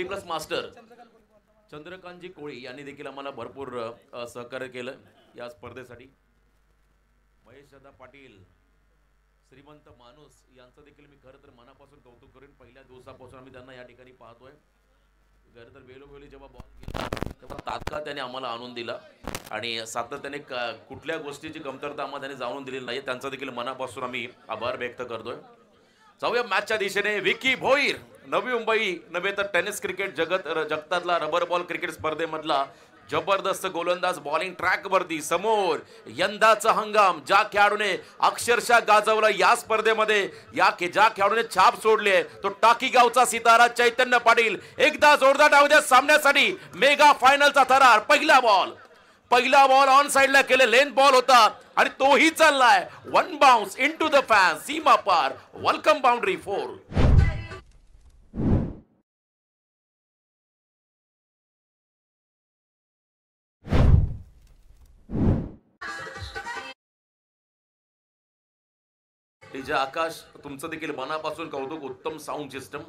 50+ master चंद्रकांतजी कोळी यांनी देखील आम्हाला भरपूर सहकार्य केलं या स्पर्धेसाठी. महेशदादा पाटील श्रीमंत माणूस यांचं देखील मी खरं तर मनापासून कौतुक करेन. पहिल्या दिवसापासून आम्ही त्यांना या ठिकाणी पाहतोय. खरं तर वेळोवेळी जेव्हा बॉल गेला तेव्हा तात्काळ त्याने आम्हाला आणून दिला आणि सातत्याने कुठल्या गोष्टीची कमतरता आम्हाला त्याने जाणून दिलेली नाही. त्यांचा देखील मनापासून आम्ही आभार व्यक्त करतोय. जाऊया मॅचच्या दिशेने. विकी भोईर नवी मुंबई नव्हे तर टेनिस क्रिकेट जगतातला रबर बॉल क्रिकेट स्पर्धेमधला जबरदस्त गोलंदाज. बॉलिंग ट्रॅक वरती समोर यंदाचा हंगाम ज्या खेळाडूने अक्षरशः गाजवला या स्पर्धेमध्ये, ज्या खेळाडूने छाप सोडले तो टाकी गावचा सितारा चैतन्य पाटील. एकदा जोरदार डाव द्या सामन्यासाठी. मेगा फायनलचा थरार. पहिला बॉल ऑन साइडला केले. लेन बॉल होता आणि तोही चाललाय. One bounce into the fan. सीमा पार. Welcome boundary 4. डीजे आकाश तुमचं देखील मनापासून कौतुक. उत्तम साऊंड सिस्टम.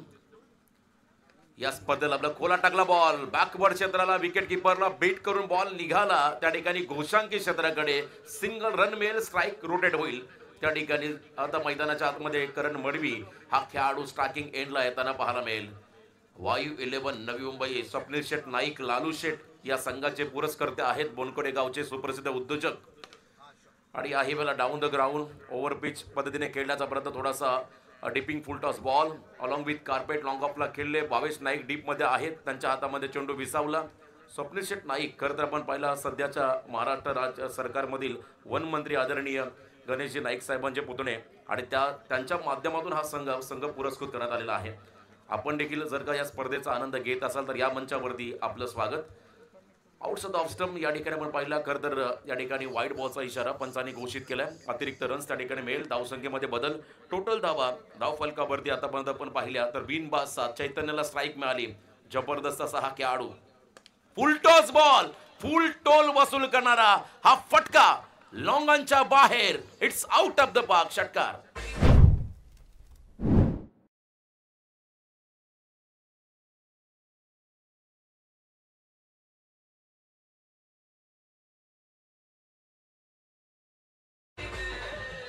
या स्पर्धेला आपला खोला टाकला बॉल बॅकवर्ड क्षेत्राला. विकेट किपरला बीट करून बॉल निघाला. त्या ठिकाणी घोषांकी क्षेत्राकडे सिंगल रन मिळेल. स्ट्राईक रोटेट होईल. त्या ठिकाणी आता मैदानाच्या आतमध्ये करण मडवी हा खेळाडू स्ट्रायकिंग एंडला येताना पाहायला मिळेल. वायू 11 नवी मुंबई. स्वप्नील शेठ नाईक लालू शेठ या संघाचे पुरस्कर्ते आहेत. बोनकोडे गावचे सुप्रसिद्ध उद्योजक. आणि याही वेळेला down the ground over pitch पद्धतीने खेळण्याचा प्रयत्न. थोडासा dipping full toss ball along with carpet long ऑफला खेळले. भावेश नाईक डीप मध्ये आहेत. त्यांच्या हातामध्ये चेंडू विसावला. स्वप्नील शेठ नाईक खरं तर आपण पाहिला सध्याच्या महाराष्ट्र राज्य सरकारमधील वन मंत्री आदरणीय गणेशजी नाईक साहेबांचे पुतणे आणि त्यांच्या माध्यमातून हा संघ पुरस्कृत करण्यात आलेला आहे. आपण देखील जर का या स्पर्धेचा आनंद घेत असाल तर या मंचावरती आपलं स्वागत. आउटसाइड ऑफ स्टंप या ठिकाणी आपण पाहिला. खरं तर या ठिकाणी वाईट बॉलचा इशारा पंचांनी घोषित केलाय. अतिरिक्त रन्स त्या ठिकाणी मिळेल. धावसंख्येमध्ये बदल. टोटल धाव फलकावरती आतापर्यंत आपण पाहिल्या तर बिनबाद 7. चैतन्याला स्ट्राईक मिळाली. जबरदस्त असा हा खेळाडू. फुल टॉस बॉल. फुल टोल वसूल करणारा हा फटका लॉंगांच्या बाहेर. It's out of the park. षटकार.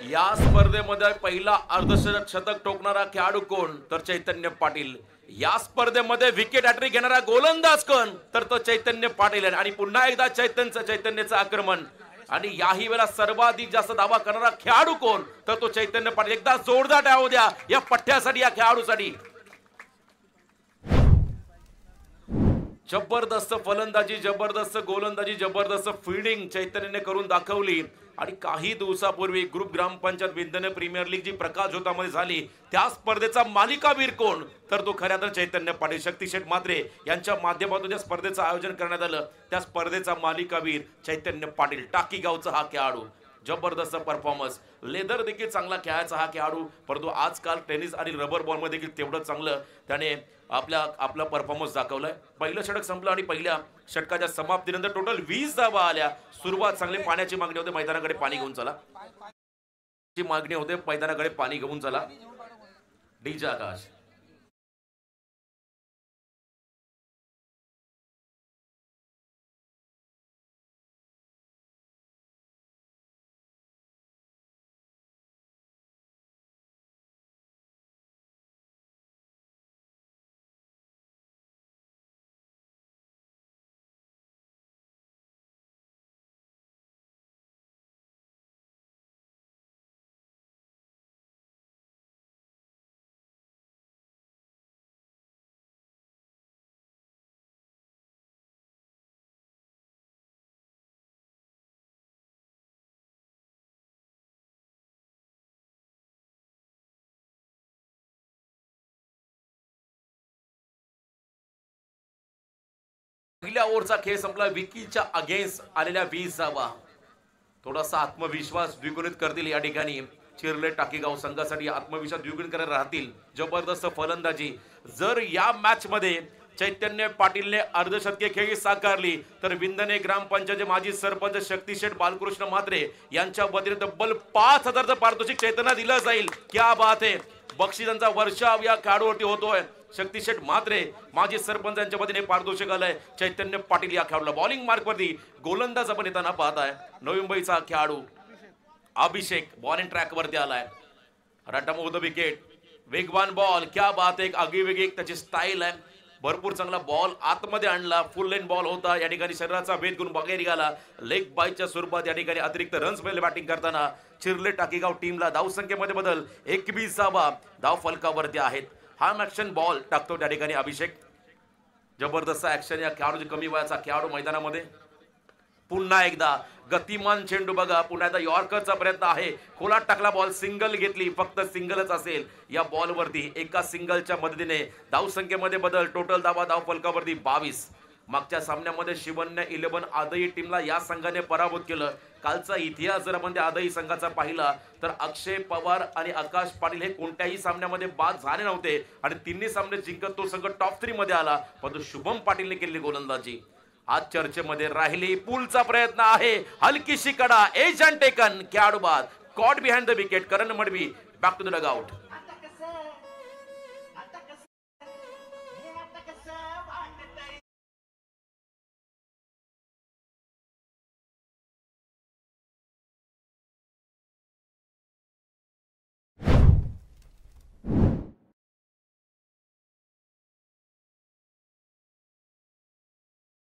या स्पर्धेमध्ये पहिला अर्धशतक ठोकणारा खेळाडू कोण तर चैतन्य पाटील. या स्पर्धेमध्ये विकेट हॅट्रिक घेणारा गोलंदाज कोण तर तो चैतन्य पाटील. आणि पुन्हा एकदा चैतन्याचं आक्रमण. आणि याही वेळेला सर्वाधिक जास्त धावा करणारा खेळाडू कोण तर तो चैतन्य पाटील. एकदा जोरदार डाव द्या या पठ्ठ्यासाठी या खेळाडूसाठी. जबरदस्त फलंदाजी, जबरदस्त गोलंदाजी, जबरदस्त फिल्डिंग चैतन्याने करून दाखवली. आणि काही दिवसापूर्वी ग्रुप ग्रामपंचायत विंधने प्रीमियर लीग जी प्रकाश झोतामध्ये झाली त्या स्पर्धेचा मालिकावीर कोण तर तो खऱ्या तर चैतन्य पाटील. शक्तिशेठ म्हात्रे यांच्या माध्यमातून ज्या स्पर्धेचं आयोजन करण्यात आलं त्या स्पर्धेचा मालिकावीर चैतन्य पाटील. टाकी गावचा हा खेळाडू. जबरदस्त परफॉर्मन्स. लेदर देखील चांगला खेळायचा हा खेळाडू. परंतु आजकाल टेनिस आणि रबर बॉलमध्ये देखील तेवढं चांगलं त्याने आपला परफॉर्मन्स दाखवलाय. पहिलं षटक संपलं आणि पहिल्या षटकाच्या समाप्तीनंतर टोटल 20 धावा आल्या. सुरुवात चांगली. पाण्याची मागणी होते. मैदानाकडे पाणी घेऊन चला. मागणी होते मैदानाकडे पाणी घेऊन चला. डीजे आकाश. पहिल्या ओव्हरचा खेळ संपला. विकीच्या अगेन्स्ट आलेल्या 20 धावा थोडासा आत्मविश्वास द्विगुणित करतील. या ठिकाणी चिरले टाकीगाव संघासाठी आत्मविश्वास द्विगुणित करत राहतील. जबरदस्त फलंदाजी. जर या मॅच मध्ये चैतन्य पाटीलने अर्धशतके खेळी साकारली तर विंधने ग्रामपंचायतचे माजी सरपंच शक्तिशेठ बालकृष्ण म्हात्रे यांच्या वतीने तब्बल 5000चं पारितोषिक चैतन्य दिलं जाईल. क्या बात आहे. बक्षिसांचा वर्षाव या खेळाडूवरती होतोय. शक्तिशेठ म्हात्रे माजी सरपंच यांच्या वतीने पारितोषिक आलंय चैतन्य पाटील या खेळाडूला बॉलिंग मार्क वरती गोलंदाज आपण येताना पाहत आहे. नवी मुंबईचा खेळाडू अभिषेक बॉलिंग ट्रॅक वरती आलाय. रटामोद विकेट, वेगवान बॉल, क्या बात आहे, आगीवेगळी त्याची स्टाईल आहे. भरपूर चांगला बॉल आतमध्ये आणला, फुल लेन बॉल होता. या ठिकाणी शरीराचा भेद करून बाहेर निघाला. लेग बायच्या स्वरूपात या ठिकाणी अतिरिक्त रन्स मिळाले बॅटिंग करताना. चिरले टाकीगाव टीमला धावसंख्येमध्ये बदल, 21 धाव फलकावरती आहेत. हा ॲक्शन बॉल टाकतो त्या ठिकाणी अभिषेक. जबरदस्त ॲक्शन या खेळाडूची, कमी वयाचा खेळाडू मैदानामध्ये. पुन्हा एकदा गतिमान चेंडू बघा, पुन्हा एकदा यॉर्करचा प्रयत्न आहे. खोलात टाकला बॉल, सिंगल घेतली, फक्त सिंगलच असेल या बॉलवरती. एका सिंगलच्या मदतीने धावसंख्येमध्ये बदल, टोटल धावा धाव फलकावरती 22. मागच्या सामन्यामध्ये शिवन्य 11 आदई टीमला या संघाने पराभूत केलं. कालचा इतिहास जर आपण त्या आदई संघाचा पाहिला तर अक्षय पवार आणि आकाश पाटील हे कोणत्याही सामन्यामध्ये बाद झाले नव्हते आणि तिन्ही सामने जिंकत तो संघ टॉप 3 मध्ये आला. परंतु शुभम पाटीलने केलेली गोलंदाजी आज चर्चेमध्ये राहिली. पूलचा प्रयत्न आहे, हलकीशी कडा, एजंट टेकन, खेळाडू बाद, caught behind the wicket. Karan Madvi back to the dugout.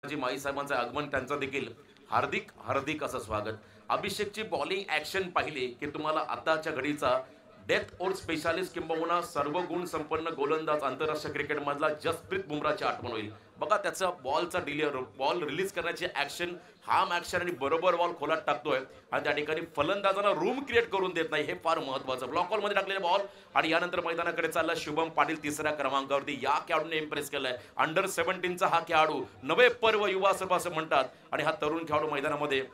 माई साहेबांचं आगमन, त्यांचं देखील हार्दिक हार्दिक असं स्वागत. अभिषेकची बॉलिंग ऍक्शन पाहिली की तुम्हाला आताच्या घडीचा डेथ ओव्हर स्पेशालिस्ट किंबहुना सर्व गुण संपन्न गोलंदाज आंतरराष्ट्रीय क्रिकेट मधला जसप्रीत बुमराची आठवण होईल. बघा त्याचा बॉलचा बॉल रिलीज करण्याची ऍक्शन, हार्म ऍक्शन आणि बरोबर बॉल खोलात टाकतोय आणि त्या ठिकाणी फलंदाजांना रूम क्रिएट करून देत नाही, हे फार महत्वाचं. ब्लॉक बॉल मध्ये टाकलेले बॉल आणि यानंतर मैदानाकडे चालला शुभम पाटील तिसऱ्या क्रमांकावरती. या खेळाडूने इम्प्रेस केलाय. अंडर 17चा हा खेळाडू, नवे पर्व युवा सर्व असं म्हणतात आणि हा तरुण खेळाडू मैदानामध्ये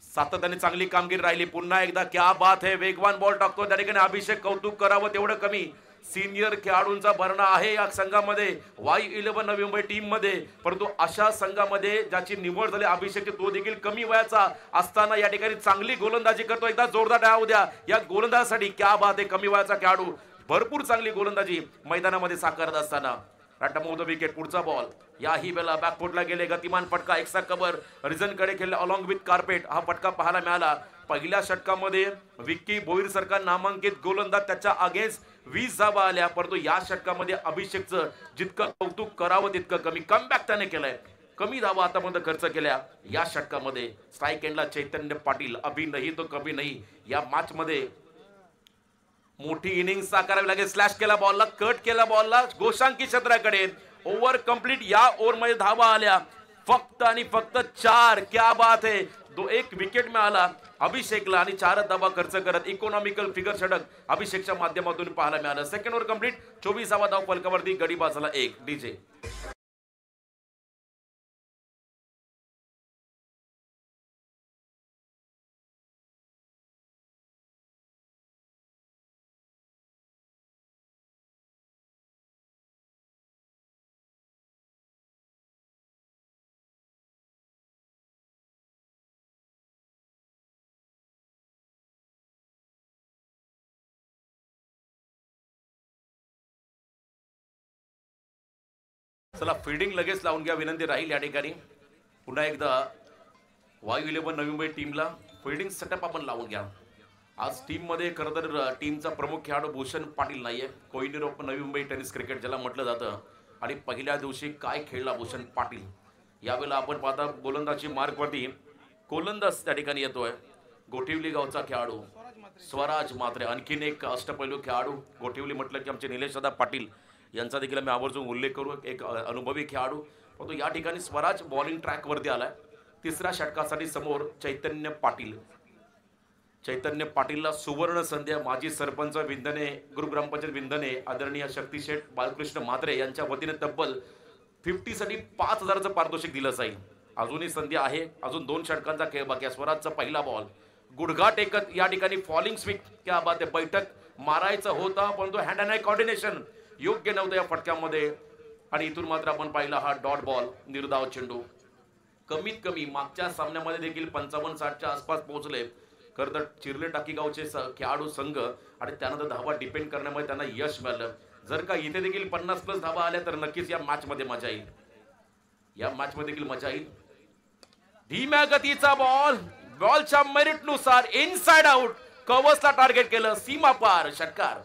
सातत्याने चांगली कामगिरी राहिली. पुन्हा एकदा क्या बात है, वेगवान बॉल टाकतो त्या ठिकाणी अभिषेक. कौतुक करावं तेवढं कमी. सिनियर खेळाडूंचा भरणा आहे या संघामध्ये, Y11 नवी मुंबई टीम मध्ये. परंतु अशा संघामध्ये ज्याची निवड झाली अभिषेक, तो देखील कमी वयाचा असताना या ठिकाणी चांगली गोलंदाजी करतो. एकदा जोरदार डाव द्या या गोलंदाजासाठी. क्या बात आहे, कमी वयाचा खेळाडू भरपूर चांगली गोलंदाजी मैदानामध्ये साकारत असताना. रटामोद विकेट. पुढचा बॉल याही वेळेला बॅकफुटला गेले, गतिमान फटका, एक्स्ट्रा कव्हर, रिझन कडे खेळले अलॉंग विथ कार्पेट. हा फटका पाहायला मिळाला. पहिल्या षटकामध्ये विक्की भोईर सरकार नामांकित गोलंदाज, त्याच्या अगेन्स्ट 20 धावा आल्या. परंतु या षटकामध्ये अभिषेकचं जितकं कौतुक करावं तितकं कमी. कमबॅक त्याने केलंय, कमी धावा आतापर्यंत खर्च केल्या या षटकामध्ये. स्ट्राईक एंडला चैतन्य पाटील, अभी नाही तो कभी नाही. या मॅच मध्ये मोठी इनिंग साकारावी लागेल. स्लॅश केला बॉलला, कट केला बॉलला गोशांकी क्षेत्राकडे. Over complete. या ओव्हर मध्ये धावा आल्या फक्त आणि फक्त 4. क्या बात है, एक विकेट मिळाला अभिषेकला आणि 4 धावा खर्च करत इकॉनॉमिकल फिगर षटक अभिषेकच्या माध्यमातून पाहायला मिळालं. सेकंड ओव्हर कंप्लीट, 24 धाव फलकावरती, गडी बाजूला 1. डीजे चला फिल्डिंग लगेच लावून घ्या विनंती राहील या ठिकाणी. पुन्हा एकदा Y11 नवी मुंबई टीमला फिल्डिंग सेटअप आपण लावून घ्या. आज टीम मध्ये खरं तर टीमचा प्रमुख खेळाडू भूषण पाटील नाहीये. Kohinoor open Navi Mumbai tennis cricket ज्याला म्हटलं जातं. आणि पहिल्या दिवशी काय खेळला भूषण पाटील. यावेळेला आपण पाहता गोलंदाजी मार्कवरती गोलंदाज त्या ठिकाणी येतोय गोठिवली गावचा खेळाडू स्वराज म्हात्रे. आणखीन एक अष्टपैलू खेळाडू. गोठिवली म्हटलं की आमचे निलेश दादा पाटील यांचा देखील आम्ही आवर्जून उल्लेख करू. एक अनुभवी खेळाडू. परंतु या ठिकाणी स्वराज बॉलिंग ट्रॅकवरती आलाय. तिसऱ्या षटकासाठी समोर चैतन्य पाटील. चैतन्य पाटीलला सुवर्ण संधी. माजी सरपंच विंधने, गुरुग्रामपंचायत विंधने आदरणीय शक्तिशेठ बालकृष्ण म्हात्रे यांच्या वतीने तब्बल 50 साठी 5000चं पारितोषिक दिलं जाईल. अजूनही संधी आहे. अजून 2 षटकांचा खेळ बाकी आहे. स्वराजचा पहिला बॉल गुडघा टेकत या ठिकाणी फॉलिंग स्विंग. क्या बात आहे, बैठक मारायचा होता परंतु हँड अँड आय कॉर्डिनेशन योग्य नव्हतं या फटक्यामध्ये. आणि इथून मात्र आपण पाहिला हा डॉट बॉल, निर्धाव चेंडू. कमीत कमी मागच्या सामन्यामध्ये देखील 55-60च्या आसपास पोहोचले. खरं तर चिरले टाकीगावचे खेळाडू संघ आणि त्यानंतर धावा डिपेंड करण्यामध्ये त्यांना यश मिळालं. जर का इथे देखील 50+ धावा आल्या तर नक्कीच या मॅच मध्ये मजा येईल. या मॅच मध्ये देखील मजा येईल. धीम्या गतीचा बॉल, बॉलच्या मेरिट नुसार इनसाइड आउट, कव्हर्सला टार्गेट केलं, सीमा पार, षटकार.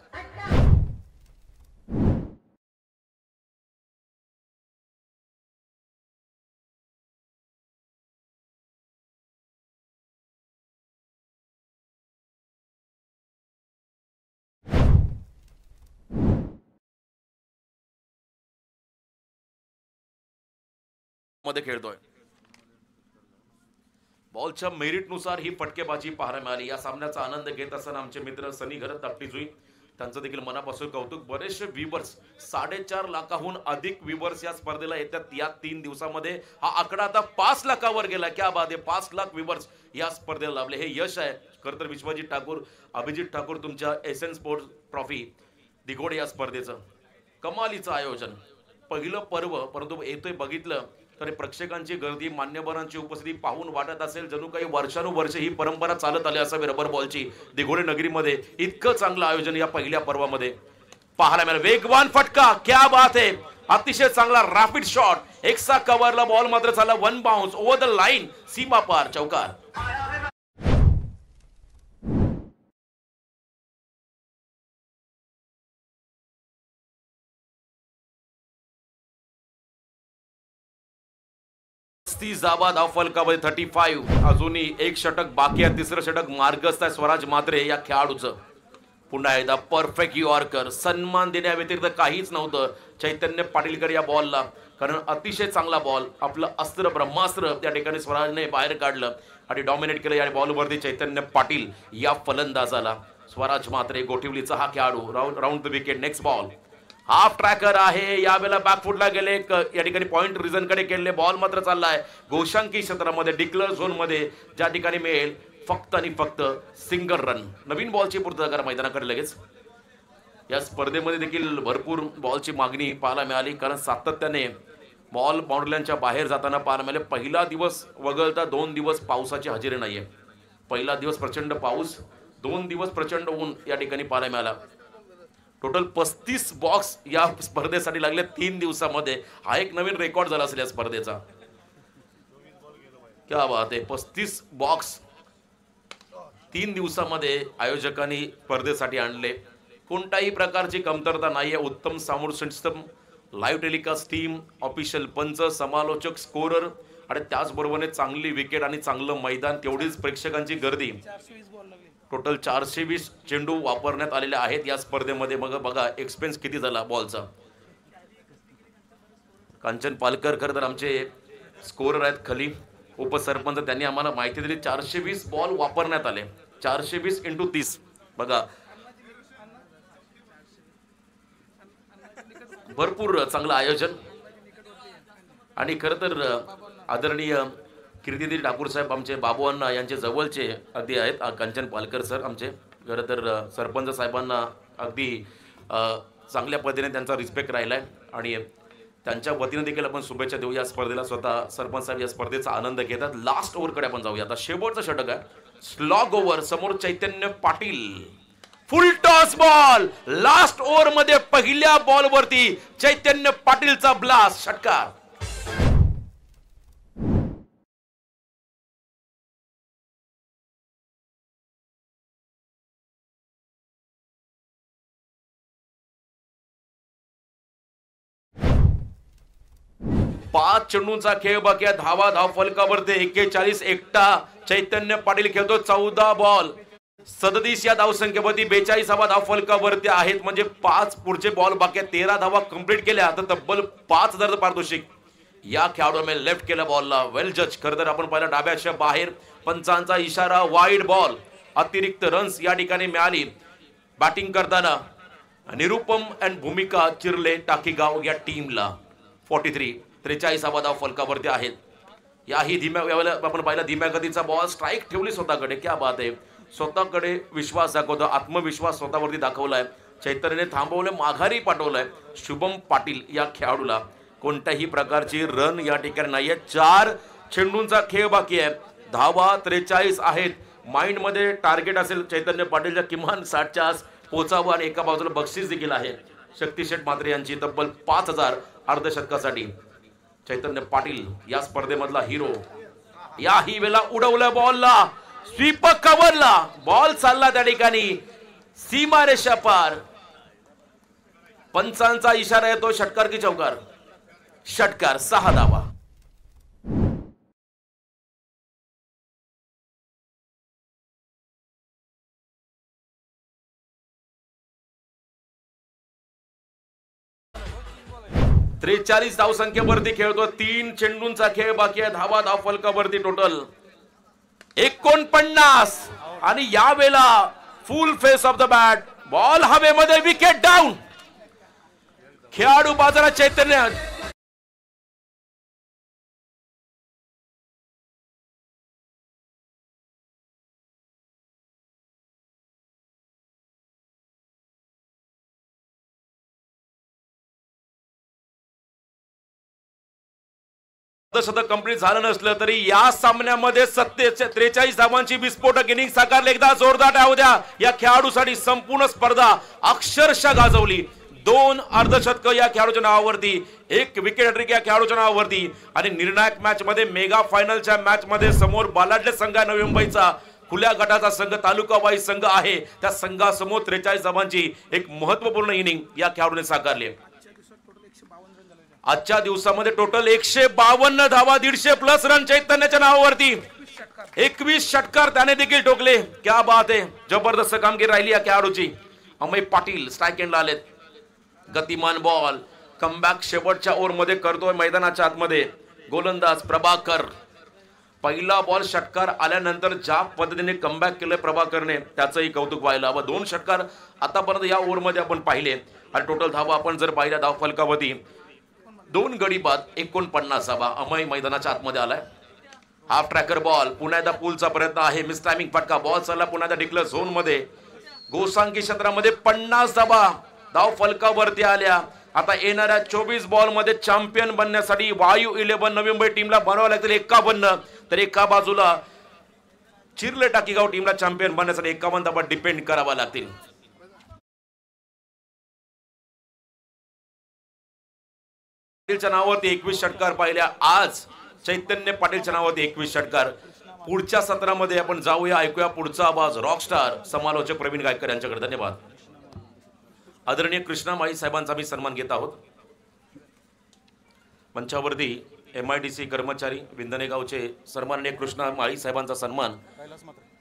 मध्ये खेळतोय. बॉलच्या मेरिट नुसार ही फटकेबाजी पाहायला मिळाली. या सामन्याचा आनंद घेत असताना आमचे मित्र सनी घरत, तापटी जुई, त्यांचं देखील मनापासून कौतुक. बरेचसे व्ह्यूवर्स, 4.5 लाखाहून अधिक व्ह्यूवर्स या स्पर्धेला येतात. या 3 दिवसामध्ये हा आकडा आता 5 लाखावर गेला. क्या बात आहे. 5 लाख व्ह्यूवर्स या स्पर्धेला लाभले. हे यश आहे खरं तर विश्वजित ठाकूर, अभिजित ठाकूर, तुमच्या एसएन स्पोर्ट्स ट्रॉफी दिघोडे या स्पर्धेचं कमालीचं आयोजन. पहिलं पर्व, परंतु येतोय बघितलं तर प्रेक्षकांची गर्दी, मान्यवरांची उपस्थिती पाहून वाटत असेल जणू काही वर्षानुवर्षे ही परंपरा चालत आली असावी रबर बॉलची. दिघोडे नगरीमध्ये इतकं चांगलं आयोजन या पहिल्या पर्वामध्ये पाहायला मिळालं. वेगवान फटका, क्या बात आहे. अतिशय चांगला रॅपिड शॉट, एक्सा कव्हरला बॉल मात्र झाला 1 बाउन्स ओव्हर द लाईन, सीमा पार, चौकार. जाबा धाव फलकामध्ये 35. अजूनही एक षटक बाकी आहे. तिसरं षटक मार्गस्थ आहे स्वराज म्हात्रे या खेळाडूचं. पुन्हा एकदा परफेक्ट यॉर्कर. सन्मान देण्याव्यतिरिक्त काहीच नव्हतं चैतन्य पाटीलकर या बॉलला, कारण अतिशय चांगला बॉल, आपलं अस्त्र ब्रह्मास्त्र त्या ठिकाणी स्वराजने बाहेर काढलं आणि डॉमिनेट केलं या बॉलवरती चैतन्य पाटील या फलंदाजाला. स्वराज म्हात्रे गोठिवलीचा हा खेळाडू. Round the wicket. Next ball half tracker आहे. यावेळेला बॅकफुटला गेले, या ठिकाणी पॉइंट रिझन कडे केले. बॉल मात्र चाललाय गोशांकी क्षेत्रामध्ये, डिक्लेअर झोन मध्ये, ज्या ठिकाणी मिळेल फक्त आणि फक्त सिंगल रन. नवीन बॉलची पूर्तता करा मैदानाकडे लगेच. या स्पर्धेमध्ये देखील भरपूर बॉलची मागणी पाहायला मिळाली, कारण सातत्याने बॉल बाउंड्रीच्या बाहेर जाताना पाहायला मिळाले. पहिला दिवस वगळता 2 दिवस पावसाची हजेरी नाहीये. पहिला दिवस प्रचंड पाऊस, 2 दिवस प्रचंड ऊन या ठिकाणी पाहायला मिळाला. टोटल 35 बॉक्स या स्पर्धेसाठी लागले 3 दिवसामध्ये. हा एक नवीन रेकॉर्ड झाला असेल या स्पर्धेचा. क्या बात आहे. 35 बॉक्स 3 दिवसामध्ये आयोजकांनी स्पर्धेसाठी आणले. कोणत्याही प्रकारची कमतरता नाहीये. उत्तम sound system, live telecast team, official पंच, समालोचक, स्कोरर आणि त्याचबरोबर चांगली विकेट आणि चांगलं मैदान, तेवढीच प्रेक्षकांची गर्दी. टोटल 420 चेंडू वापरण्यात आलेले आहेत या स्पर्धेमध्ये. मग बघा एक्सपेन्स किती झाला बॉलचा. कांचन पालकर खरं तर आमचे स्कोरर आहेत खाली, उपसरपंच, त्यांनी आम्हाला माहिती दिली 420 बॉल वापरण्यात आले. 420 × 30 बघा, भरपूर चांगलं आयोजन. आणि खरं तर आदरणीय कीर्तिदेवी ठाकूर साहेब आमचे बाबू अण्णा यांचे जवळचे अगदी आहेत. कांचन पालकर सर आमचे खरं तर सरपंच साहेबांना अगदी चांगल्या पद्धतीने त्यांचा रिस्पेक्ट राहिला आहे आणि त्यांच्या वतीने देखील आपण शुभेच्छा देऊ या स्पर्धेला. स्वतः सरपंच साहेब या स्पर्धेचा आनंद घेतात. लास्ट ओव्हरकडे आपण जाऊया. आता शेवटचं षटक आहे, स्लॉग ओव्हर. समोर Chaitanya Patil, full toss ball. Last over मध्ये पहिल्या बॉलवरती चैतन्य पाटीलचा ब्लास्ट, षटकार. पाच चेंडूंचा खेळ बाकी आहे. धावा धाव फलकावरती 41. एकटा चैतन्य पाटील खेळतो. 14 बॉल 37 या धावसंख्येवरती 42 धाव फलकावरती आहेत. म्हणजे 5 पुढचे बॉल बाकी आहेत. 13 धावा कंप्लीट केल्या तर तब्बल 5000 पारितोषिक या खेळाडूने लेफ्ट केला बॉलला. वेल जज. खरं तर आपण पाहिलं डाव्याच्या बाहेर, पंचांचा इशारा, वाईड बॉल. अतिरिक्त रन्स या ठिकाणी मिळाली. बॅटिंग करताना निरुपम अँड भूमिका चिरले टाकीगाव या टीमला. 43 धाव फलकावरती आहेत. याही धीम्या आपण पाहिला धीम्या गतीचा बॉल, स्ट्राईक ठेवली स्वतःकडे. क्या बात आहे. स्वतःकडे विश्वास दाखवतो, आत्मविश्वास स्वतःवरती दाखवलाय. चैतन्यने थांबवलं, माघारी पाठवलंय शुभम पाटील या खेळाडूला. कोणत्याही प्रकारची रन या ठिकाणी नाहीये. 4 चेंडूंचा खेळ बाकी आहे. धावा 43 आहेत. माइंड मध्ये टार्गेट असेल चैतन्य पाटीलच्या किमान 60च्या आस पोचावं आणि एका बाजूला बक्षीस देखील आहे. शक्ती शेठ म्हात्रे यांची तब्बल 5000 अर्धशतकासाठी. चैतन्य पाटील या स्पर्धेमधला हिरो. याही वेळेला उडवलं बॉलला, स्वीप कव्हरला, बॉल चालला त्या ठिकाणी सीमारेषा पार. पंचांचा इशारा येतो षटकार की चौकार. षटकार, 6 धावा. त्रेचाळीस धावसंख्येवरती खेळतो. 3 चेंडूंचा खेळ बाकी आहे. धाव फलकावरती टोटल 49 आणि यावेळेला फुल face of the bat, ball हवेमध्ये, विकेट डाऊन. खेळाडू बाजारात चैतन्य. शतक कंप्लीट झालं नसलं तरी या सामन्यामध्ये 43 धावांची विस्फोटक इनिंग साकारली. एकदा जोरदार टाळ्या द्या या खेळाडूसाठी. संपूर्ण स्पर्धा अक्षरशः गाजवली. 2 अर्धशतक या खेळाडूच्या नावावरती, 1 विकेट हॅट्रिक या खेळाडूच्या नावावरती. आणि निर्णायक मॅच मध्ये, मेगा फायनलच्या मॅच मध्ये समोर बलाढ्य संघ नवी मुंबईचा खुल्या गटाचा संघ, तालुका वाईज संघ आहे. त्या संघासमोर 43 धावांची एक महत्वपूर्ण इनिंग या खेळाडूने साकारली. आजच्या दिवसामध्ये टोटल 152 धावा, 150 प्लस रन चैतन्याच्या नावावरती. 21 षटकार त्याने देखील ठोकले. क्या बात आहे, जबरदस्त कामगिरी राहिली या खेळाडूची. अमय पाटील स्ट्राइक एंडला आलेत. गतिमान बॉल, कमबॅक शेवटच्या ओव्हर मध्ये करतोय मैदानाच्या आतमध्ये गोलंदाज प्रभाकर. पहिला बॉल षटकार आल्यानंतर ज्या पद्धतीने कमबॅक केलं प्रभाकरने, त्याचंही कौतुक व्हायला हवं. 2 षटकार आतापर्यंत या ओव्हर मध्ये आपण पाहिले. आणि टोटल धावा आपण जर पाहिल्या धाव फलकावरती 2 गडी बाद 49 धावा. अमय मैदानाच्या आतमध्ये आलाय. हाफ ट्रॅकर बॉल, पुन्हा एकदा पुलचा प्रयत्न आहे. मिस टायमिंग फटका, बॉल चालला पुन्हा एकदा डिक्लेअर झोन मध्ये. गोसांकी क्षेत्रामध्ये 50 धावा धाव फलकावरती आल्या. आता येणाऱ्या 24 बॉल मध्ये चॅम्पियन बनण्यासाठी वायू 11 नवी मुंबई टीमला बनावं लागतील 51. तर एका बाजूला चिरले टाकीगाव टीमला चॅम्पियन बनण्यासाठी 51 धावा डिपेंड करावा लागतील. पाटीलच्या नावावरती 21 षटकार पाहिल्या आज. चैतन्य पाटीलच्या नावावरती 21 षटकार. पुढच्या सत्रामध्ये आपण जाऊया, ऐकूया पुढचा आवाज रॉकस्टार समालोचक प्रवीण गायकर यांच्याकडे. धन्यवाद. आदरणीय कृष्णा माळी साहेबांचा मी सन्मान घेत आहोत. मंचावरती MIDC कर्मचारी विंदणे गावचे सन्माननीय कृष्णा माळी साहेबांचा सन्मान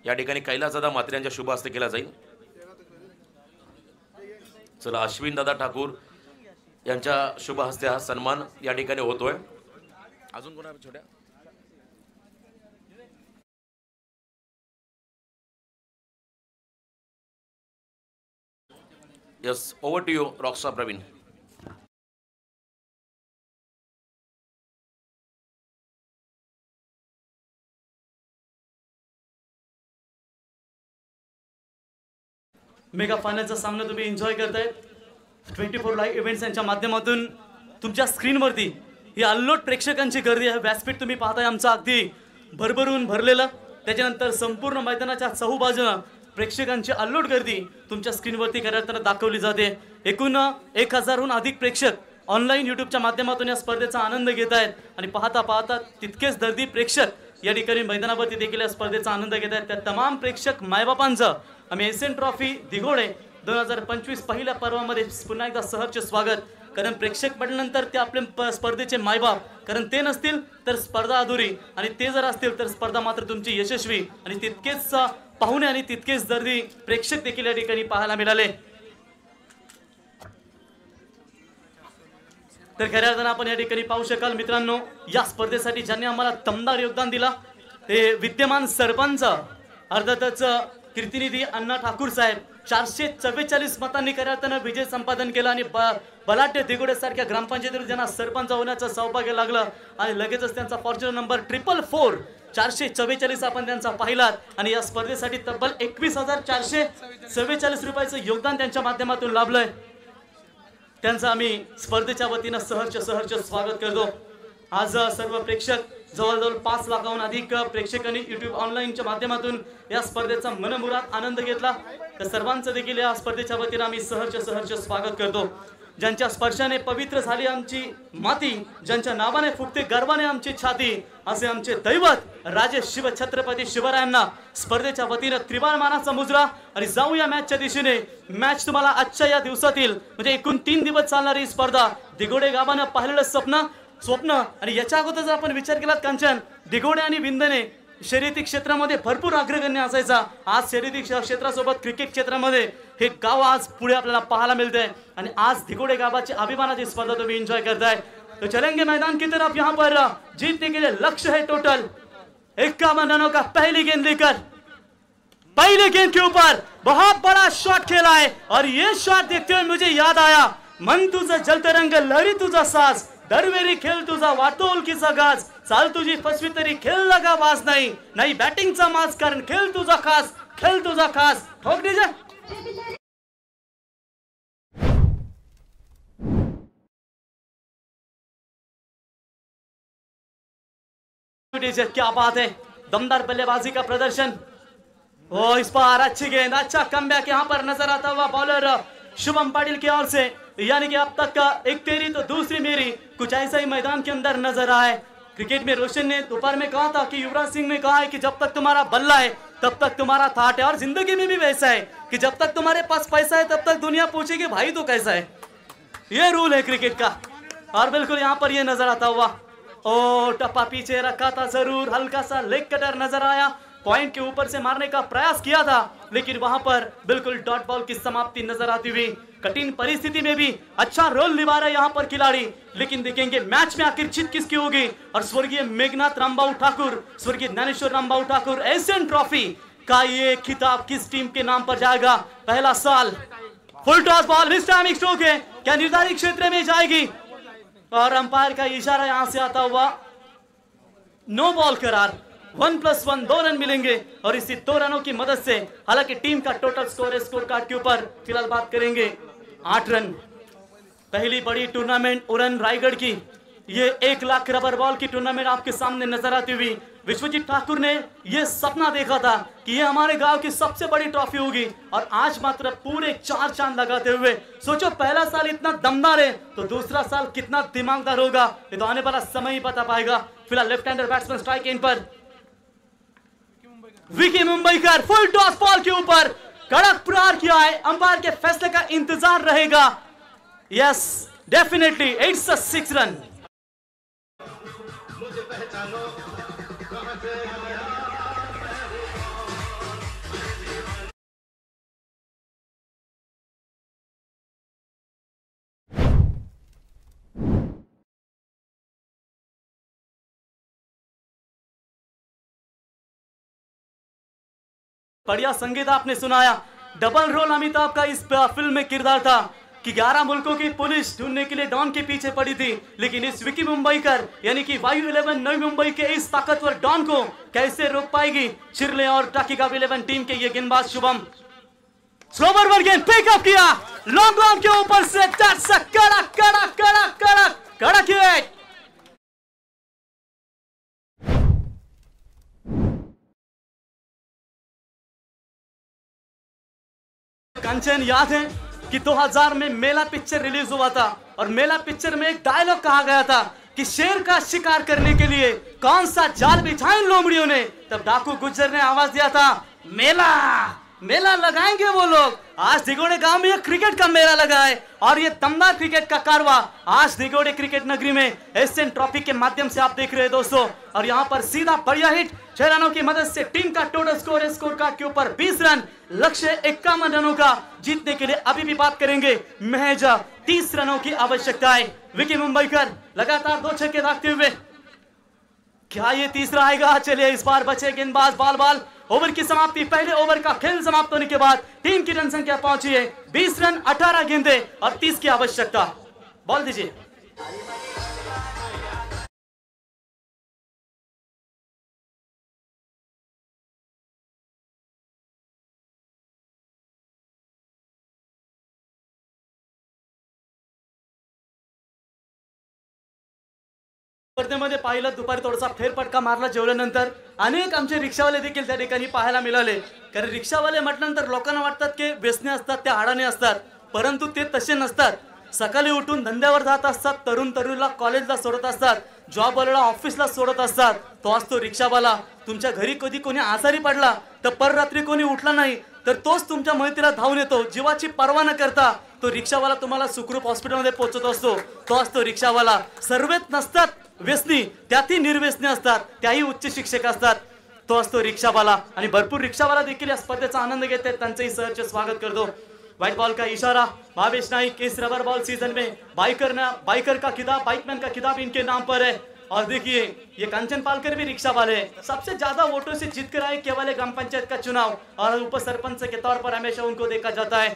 या ठिकाणी कैलासदादा म्हात्रे यांच्या शुभ हस्ते केला जाईल. चला, अश्विन दादा ठाकूर यांच्या शुभ हस्ते हा सन्मान या ठिकाणी होतोय. अजून कोणा छोट्या yes, over to you rockstar Praveen. Mega फायनलचा सामना तुम्ही एन्जॉय करताय. 24 लाईव्ह इव्हेंट्स यांच्या माध्यमातून तुमच्या स्क्रीनवरती ही अल्लोट प्रेक्षकांची गर्दी आहे. व्यासपीठ तुम्ही पाहताय आमचं अगदी भरभरून भरलेलं. त्याच्यानंतर संपूर्ण मैदानाच्या चहूबाजूनं प्रेक्षकांची अल्लोट गर्दी तुमच्या स्क्रीनवरती करताना दाखवली जाते. एकूण 1000हून अधिक प्रेक्षक ऑनलाईन यूट्यूबच्या माध्यमातून या स्पर्धेचा आनंद घेत आहेत. आणि पाहता पाहता तितकेच दर्दी प्रेक्षक या ठिकाणी मैदानावरती देखील या स्पर्धेचा आनंद घेत आहेत. त्या तमाम प्रेक्षक मायबापांचं आम्ही एसएन ट्रॉफी दिघोडे 2025 पहिल्या पर्वामध्ये पुन्हा एकदा सहर्ष स्वागत. कारण प्रेक्षक म्हटल्यानंतर ते आपले स्पर्धेचे मायबाप. कारण ते नसतील तर स्पर्धा अधुरी, आणि ते जर असतील तर स्पर्धा मात्र तुमची यशस्वी. आणि तितकेच पाहुणे आणि तितकेच दर्दी प्रेक्षक देखील या ठिकाणी पाहायला मिळाले. तर खऱ्या अर्थानं आपण या ठिकाणी पाहू शकाल मित्रांनो, या स्पर्धेसाठी ज्यांनी आम्हाला दमदार योगदान दिला ते विद्यमान सरपंच अर्थातच कीर्तिनिधी अण्णा ठाकूर साहेब. 444 मतांनी खऱ्या अर्थानं विजय संपादन केला. आणि बलाढ्य दिघोडे सारख्या ग्रामपंचायतीवर ज्यांना सरपंच होण्याचं सौभाग्य लागलं. आणि लगेचच त्यांचा फॉर्च्युनर नंबर 444 444 आपण त्यांचा पाहिलात. आणि या स्पर्धेसाठी तब्बल 21,444 रुपयाचं योगदान त्यांच्या माध्यमातून लाभलंय. त्यांचं आम्ही स्पर्धेच्या वतीनं सहर्ष स्वागत करतो. आज सर्व प्रेक्षक जवळजवळ 5 लाखाहून अधिक प्रेक्षकांनी YouTube ऑनलाईनच्या माध्यमातून या स्पर्धेचा मनमुराद आनंद घेतला. तर सर्वांचं देखील या स्पर्धेच्या वतीनं आम्ही सहर्ष स्वागत करतो. ज्यांच्या स्पर्शाने पवित्र झाली आमची माती, ज्यांच्या नावाने फुटते गर्वाने आमची छाती, असे आमचे दैवत राजे शिव छत्रपती शिवरायांना स्पर्धेच्या वतीने त्रिवार मानाचा मुजरा. आणि जाऊया मॅचच्या दिशेने. मॅच तुम्हाला आजच्या या दिवसातील म्हणजे एकूण 3 दिवस चालणारी स्पर्धा दिघोडे गावानं पाहिलेलं स्वप्न आणि याच्या अगोदर जर आपण विचार केलात कांचन, दिघोडे आणि विंदने शर्यती क्षेत्रामध्ये भरपूर अग्रगण्य असायचा. आज शर्यती क्षेत्रासोबत क्रिकेट क्षेत्रामध्ये हे गाव आज पुढे आपल्याला पाहायला मिळते आणि आज दिघोडे गावाची अभिमानाची स्पर्धा तुम्ही एंजॉय करताय. तो चलेंगे मैदान की तरफ. यहाँ पर जीतने के लिए लक्ष्य है टोटल 51 रनों का. पहली गेंद लेकर पहले गेंद के ऊपर बहुत बड़ा शॉट खेला है और ये शॉट देखते हुए मुझे याद आया, मन तुझं जलते रंग लहरी तुझा साज, दरवेरी खेळ तुझा वाटो ओळखीचा गाज, चाल तुझी फसवी तरी खेळ लगा वाज नाही, नाही बॅटिंगचा माज कारण खेळ तुझा खास, खेळ तुझा खास. ठोक दीजिए. क्या बात है, दमदार बल्लेबाजी का प्रदर्शन. ओ इस बार अच्छी गेंद, अच्छा कमबैक यहाँ पर नजर आता हुआ बॉलर शुभम पाटिल की ओर से. यानी कि अब तक का एक तेरी तो दूसरी मेरी, कुछ ऐसा ही मैदान के अंदर नजर आए. क्रिकेट में रोशन ने दोपहर में कहा था कि युवराज सिंह ने कहा है कि जब तक तुम्हारा बल्ला है तब तक तुम्हारा थाट है. और जिंदगी में भी वैसा है कि जब तक तुम्हारे पास पैसा है तब तक दुनिया पूछेगी भाई तो कैसा है. ये रूल है क्रिकेट का. और बिल्कुल यहाँ पर ये नजर आता हुआ. ओ टप्पा पीछे रखा था जरूर, हल्का सा लेग कटर नजर आया, पॉइंट के ऊपर से मारने का प्रयास किया था लेकिन वहां पर बिल्कुल डॉट बॉल की समाप्ति नजर आती हुई. कठिन परिस्थिति में भी अच्छा रोल निभा रहा है यहाँ पर खिलाड़ी. लेकिन देखेंगे मैच में आखिर जीत किसकी होगी. और स्वर्गीय मेघनाथ रामबाबू ठाकुर, स्वर्गीय ज्ञानेश्वर रामबाबू ठाकुर एशियन ट्रॉफी का ये खिताब किस टीम के नाम पर जाएगा. पहला साल फुल toss ball, miss timing stroke है, क्या निर्धारित क्षेत्र में जाएगी. और अंपायर का इशारा यहां से आता हुआ, नो बॉल करार. 1+1 2 रन मिलेंगे और इसी 2 रनों की मदद से हालांकि टीम का टोटल स्कोर स्कोर कार्ड के ऊपर फिलहाल बात करेंगे 8 रन. पहली बड़ी टूर्नामेंट उड़न रायगढ़ की ये 1 लाख रबर बॉल की टूर्नामेंट आपके सामने नजर आती हुई. विश्वजीत ठाकुर ने ये सपना देखा था कि ये हमारे गांव की सबसे बड़ी ट्रॉफी होगी और आज मात्र पूरे 4 चांद लगाते हुए. सोचो पहला साल इतना दमदार है तो दूसरा साल कितना दिमागदार होगा, ये तो आने वाला समय ही बता पाएगा. फिलहाल left hander batsman strike in पर Vicky Mumbaikar, full toss ball के ऊपर कड़क प्रहार किया है. अंपायर के फैसले का इंतजार रहेगा. Yes definitely it's a 6 run. बढ़िया संगीत आपने सुनाया. डबल रोल अमिताभ का इस फिल्म में किरदार था कि 11 मुल्कों की पुलिस ढूंढने के लिए डॉन के पीछे पड़ी थी, लेकिन इस विकी मुंबईकर यानी कि वायु 11 नवी मुंबई के इस ताकतवर डॉन को कैसे रोक पाएगी शिरले और टाकी का 11 टीम के ये गेंदबाज शुभम. स्लोवर वर गेंद पिकअप किया, लॉन्ग ऑन के ऊपर से कड़क कड़क कड़क कड़क कड़क हिट. कंचन याद है कि 2000 में मेला पिक्चर रिलीज हुआ था और मेला पिक्चर में एक डायलॉग कहा गया था कि शेर का शिकार करने के लिए कौन सा जाल बिछाए लोमड़ियों ने. तब डाकू गुज्जर ने आवाज दिया था मेला मेला लगाएंगे वो लोग. आज दिघोड़े गांव में क्रिकेट का मेला लगा है और ये दमदार क्रिकेट का कारवा आज दिघोड़े क्रिकेट नगरी में एशियन ट्रॉफी के माध्यम से आप देख रहे हैं दोस्तों. और यहाँ पर सीधा बढ़िया हिट 6 रनों की मदद से टीम का टोटल स्कोर कार्ड के ऊपर 20 रन. लक्ष्य 51 रनों का. जीतने के लिए अभी भी बात करेंगे महज 30 रनों की आवश्यकता है. विकी मुंबईकर लगातार 2 छक्के दागते हुए, क्या ये तीसरा आएगा. चलिए इस बार बचे गेंदबाज बाल बाल. ओवर की समाप्ति, पहले ओवर का खेल समाप्त होने के बाद टीम की रन संख्या पहुंची है 20 रन 18 गेंदे और 30 की आवश्यकता. बॉल दीजिए. स्पर्धेमध्ये पाहिलं दुपारी थोडासा फेरफटका मारला जेवल्यानंतर अनेक आमचे रिक्षावाले देखील त्या ठिकाणी पाहायला मिळाले. कारण रिक्षावाले म्हटल्यानंतर लोकांना वाटतात की व्यसने असतात, ते आडाणे असतात, परंतु ते तसे नसतात. सकाळी उठून धंद्यावर जात असतात, तरुणला कॉलेजला सोडत असतात, जॉबवाल्याला ऑफिसला सोडत असतात, तो असतो रिक्षावाला. तुमच्या घरी कधी कोणी आजारी पडला तर पररात्री कोणी उठला नाही तर तोच तुमच्या मदतीला धावून येतो. जीवाची पर्वा न करता तो रिक्षावाला तुम्हाला सुखरूप हॉस्पिटलमध्ये पोहोचत असतो. तो असतो रिक्षावाला. सर्वच नसतात व्यसनी, त्यातही निर्व्यसनी असतात, त्याही उच्च शिक्षक असतात. तो असतो रिक्षावाला. आणि भरपूर रिक्षावाला देखील या स्पर्धेचा आनंद घेत आहेत. त्यांचंही सहर्ष स्वागत करतो. व्हाइट बॉल का इशारा, भावेश नाइक इस रबर बॉल सीजन में बाइकर का खिताब, बाइकमैन का खिताब इनके नाम पर है. और देखिए ये कंचन पालकर भी रिक्शा वाले हैं, सबसे ज्यादा वोटों से जीत कर आए केवल ग्राम पंचायत का चुनाव और उप सरपंच के तौर पर हमेशा उनको देखा जाता है.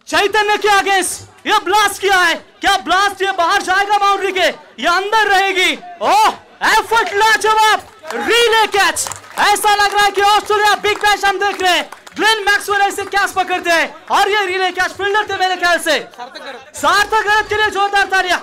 चैतन्य के अगेंस्ट ये ब्लास्ट किया है, क्या ब्लास्ट, ये बाहर जाएगा बाउंड्री के, ये अंदर रहेगी. ओह एफर्ट लाजवाब, रिले कैच. ऐसा लग रहा है कि ऑस्ट्रेलिया बिग बैश हम देख रहे हैं. ग्लेन मैक्सवेल ऐसे कैच पकड़ते हैं और ये रिले कैच फील्डर थे मेरे ख्याल से. सार्थक गलत के लिए जोरदार तालियां.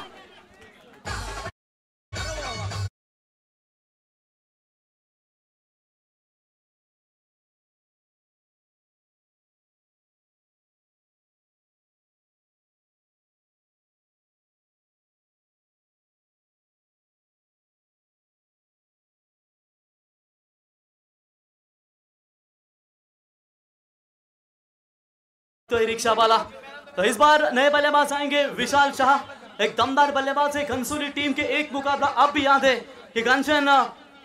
तो रिक्शा वाला. तो इस बार नए बल्लेबाज आएंगे विशाल शाह, एक दमदार बल्लेबाज है. घनसोली टीम के एक मुकाबला अब भी याद है कि कंचन